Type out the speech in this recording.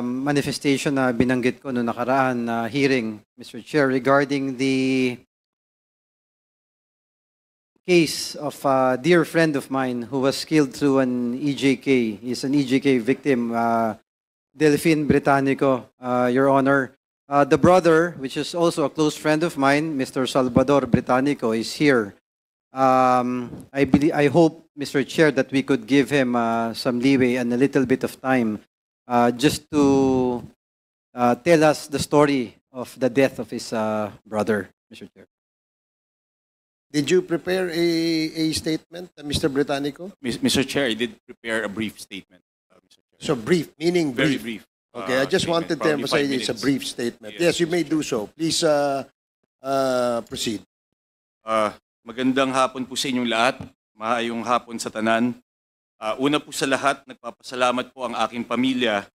manifestation na binanggit ko noong nakaraan na hearing, Mr. Chair, regarding the case of a dear friend of mine who was killed through an EJK. He's an EJK victim, Delphine Britannico, Your Honor. The brother, which is also a close friend of mine, Mr. Salvador Britannico, is here. I hope, Mr. Chair, that we could give him some leeway and a little bit of time just to tell us the story of the death of his brother, Mr. Chair. Did you prepare a statement, Mr. Britannico? Mr. Chair, I did prepare a brief statement. Mr. Chair. So brief, meaning Very brief. brief. Okay, I just wanted to probably emphasize 5 it's a minutes. brief statement. Yes, Yes, you may Mr. do so. Please proceed. Magandang hapon po sa inyong lahat. Maayong hapon sa tanan. Una po sa lahat, nagpapasalamat po ang aking pamilya